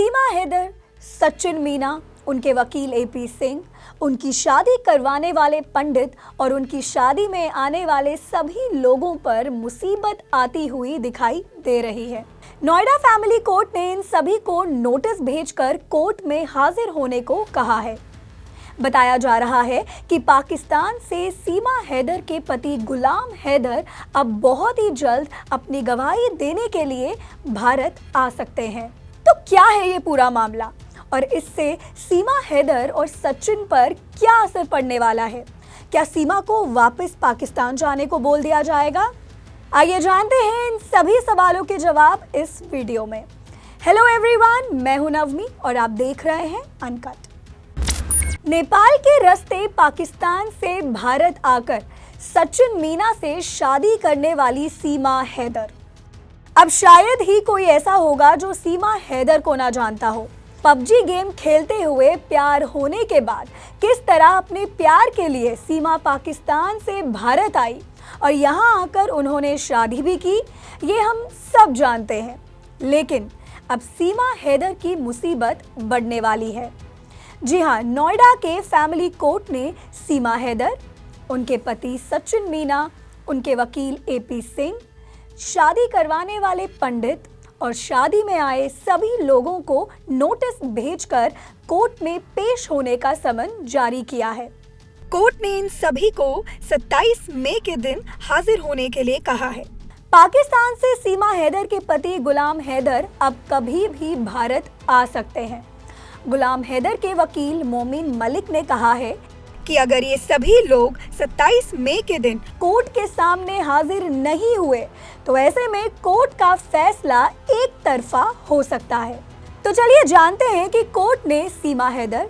सीमा हैदर, सचिन मीना, उनके वकील एपी सिंह, उनकी शादी करवाने वाले पंडित और उनकी शादी में आने वाले सभी लोगों पर मुसीबत आती हुई दिखाई दे रही है। नोएडा फैमिली कोर्ट ने इन सभी को नोटिस भेजकर कोर्ट में हाजिर होने को कहा है। बताया जा रहा है कि पाकिस्तान से सीमा हैदर के पति गुलाम हैदर अब बहुत ही जल्द अपनी गवाही देने के लिए भारत आ सकते हैं। तो क्या है ये पूरा मामला और इससे सीमा हैदर और सचिन पर क्या असर पड़ने वाला है? क्या सीमा को वापस पाकिस्तान जाने को बोल दिया जाएगा? आइए जानते हैं इन सभी सवालों के जवाब इस वीडियो में। हेलो एवरीवन, मैं हूं नवमी और आप देख रहे हैं अनकट। नेपाल के रास्ते पाकिस्तान से भारत आकर सचिन मीना से शादी करने वाली सीमा हैदर। अब शायद ही कोई ऐसा होगा जो सीमा हैदर को ना जानता हो। पबजी गेम खेलते हुए प्यार होने के बाद किस तरह अपने प्यार के लिए सीमा पाकिस्तान से भारत आई और यहाँ आकर उन्होंने शादी भी की, ये हम सब जानते हैं। लेकिन अब सीमा हैदर की मुसीबत बढ़ने वाली है। जी हाँ, नोएडा के फैमिली कोर्ट ने सीमा हैदर, उनके पति सचिन मीना, उनके वकील एपी सिंह, शादी करवाने वाले पंडित और शादी में आए सभी लोगों को नोटिस भेजकर कोर्ट में पेश होने का समन जारी किया है। कोर्ट ने इन सभी को 27 मई के दिन हाजिर होने के लिए कहा है। पाकिस्तान से सीमा हैदर के पति गुलाम हैदर अब कभी भी भारत आ सकते हैं। गुलाम हैदर के वकील मोमिन मलिक ने कहा है कि अगर ये सभी लोग 27 मई के दिन कोर्ट के सामने हाजिर नहीं हुए तो ऐसे में कोर्ट का फैसला एक तरफा हो सकता है। तो चलिए जानते हैं कि कोर्ट ने सीमा हैदर,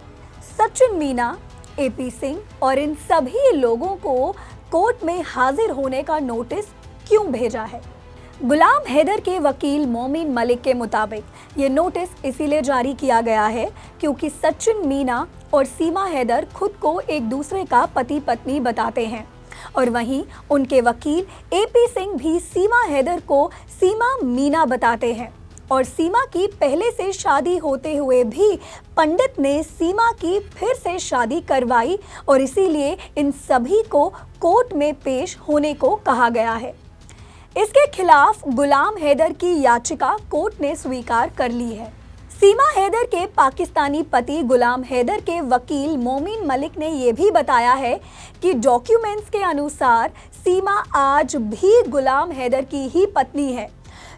सचिन मीना, एपी सिंह और इन सभी लोगों को कोर्ट में हाजिर होने का नोटिस क्यों भेजा है। गुलाम हैदर के वकील मोमिन मलिक के मुताबिक ये नोटिस इसीलिए जारी किया गया है क्योंकि सचिन मीना और सीमा हैदर खुद को एक दूसरे का पति पत्नी बताते हैं और वहीं उनके वकील एपी सिंह भी सीमा हैदर को सीमा मीना बताते हैं और सीमा की पहले से शादी होते हुए भी पंडित ने सीमा की फिर से शादी करवाई और इसीलिए इन सभी को कोर्ट में पेश होने को कहा गया है। इसके खिलाफ गुलाम हैदर की याचिका कोर्ट ने स्वीकार कर ली है। सीमा हैदर के पाकिस्तानी पति गुलाम हैदर के वकील मोमिन मलिक ने यह भी बताया है कि डॉक्यूमेंट्स के अनुसार सीमा आज भी गुलाम हैदर की ही पत्नी है।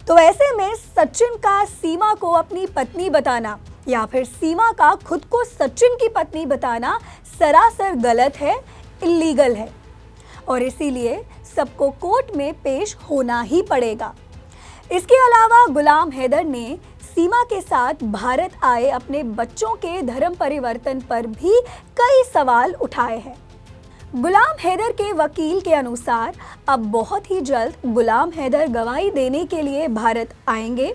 तो ऐसे में सचिन का सीमा को अपनी पत्नी बताना या फिर सीमा का खुद को सचिन की पत्नी बताना सरासर गलत है, इल्लीगल है और इसीलिए सबको कोर्ट में पेश होना ही पड़ेगा। इसके अलावा गुलाम हैदर ने सीमा के साथ भारत आए अपने बच्चों के धर्म परिवर्तन पर भी कई सवाल उठाए हैं। गुलाम हैदर के वकील के अनुसार अब बहुत ही जल्द गुलाम हैदर गवाही देने के लिए भारत आएंगे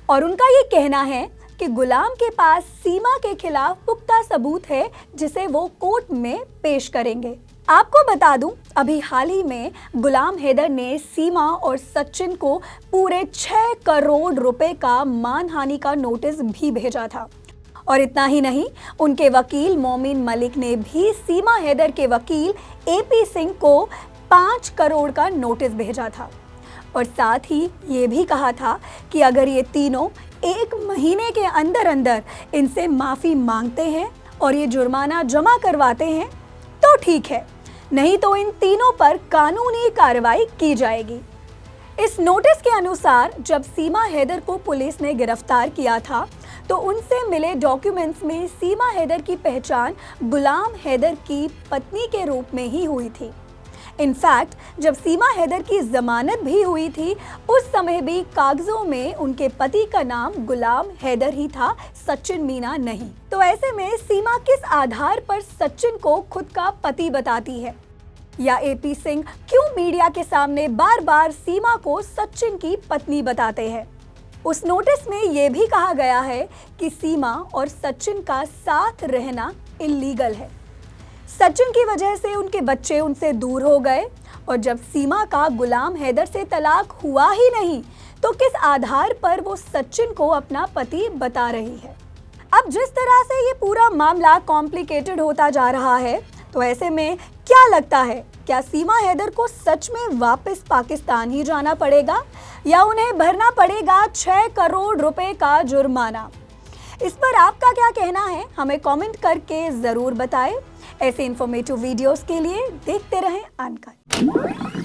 और उनका ये कहना है कि गुलाम के पास सीमा के खिलाफ पुख्ता सबूत है जिसे वो कोर्ट में पेश करेंगे। आपको बता दूं, अभी हाल ही में गुलाम हैदर ने सीमा और सचिन को पूरे 6 करोड़ रुपए का मानहानि का नोटिस भी भेजा था और इतना ही नहीं, उनके वकील मोमिन मलिक ने भी सीमा हैदर के वकील एपी सिंह को 5 करोड़ का नोटिस भेजा था और साथ ही ये भी कहा था कि अगर ये तीनों 1 महीने के अंदर अंदर इनसे माफ़ी मांगते हैं और ये जुर्माना जमा करवाते हैं तो ठीक है, नहीं तो इन तीनों पर कानूनी कार्रवाई की जाएगी। इस नोटिस के अनुसार जब सीमा हैदर को पुलिस ने गिरफ्तार किया था तो उनसे मिले डॉक्यूमेंट्स में सीमा हैदर की पहचान गुलाम हैदर की पत्नी के रूप में ही हुई थी। इनफैक्ट जब सीमा हैदर की जमानत भी हुई थी उस समय भी कागजों में उनके पति का नाम गुलाम हैदर ही था, सचिन मीना नहीं। तो ऐसे में सीमा किस आधार पर सचिन को खुद का पति बताती है या एपी सिंह क्यों मीडिया के सामने बार बार सीमा को सचिन की पत्नी बताते हैं? उस नोटिस में यह भी कहा गया है कि सीमा और सचिन का साथ रहना इल्लीगल है। सचिन की वजह से उनके बच्चे उनसे दूर हो गए और जब सीमा का गुलाम हैदर से तलाक हुआ ही नहीं तो किस आधार पर वो सचिन को अपना पति बता रही है? अब जिस तरह से ये पूरा मामला कॉम्प्लिकेटेड होता जा रहा है, तो ऐसे में क्या लगता है, क्या सीमा हैदर को सच में वापस पाकिस्तान ही जाना पड़ेगा या उन्हें भरना पड़ेगा 6 करोड़ रुपए का जुर्माना? इस पर आपका क्या कहना है, हमें कमेंट करके जरूर बताएं। ऐसे इंफॉर्मेटिव वीडियोस के लिए देखते रहें अनकट।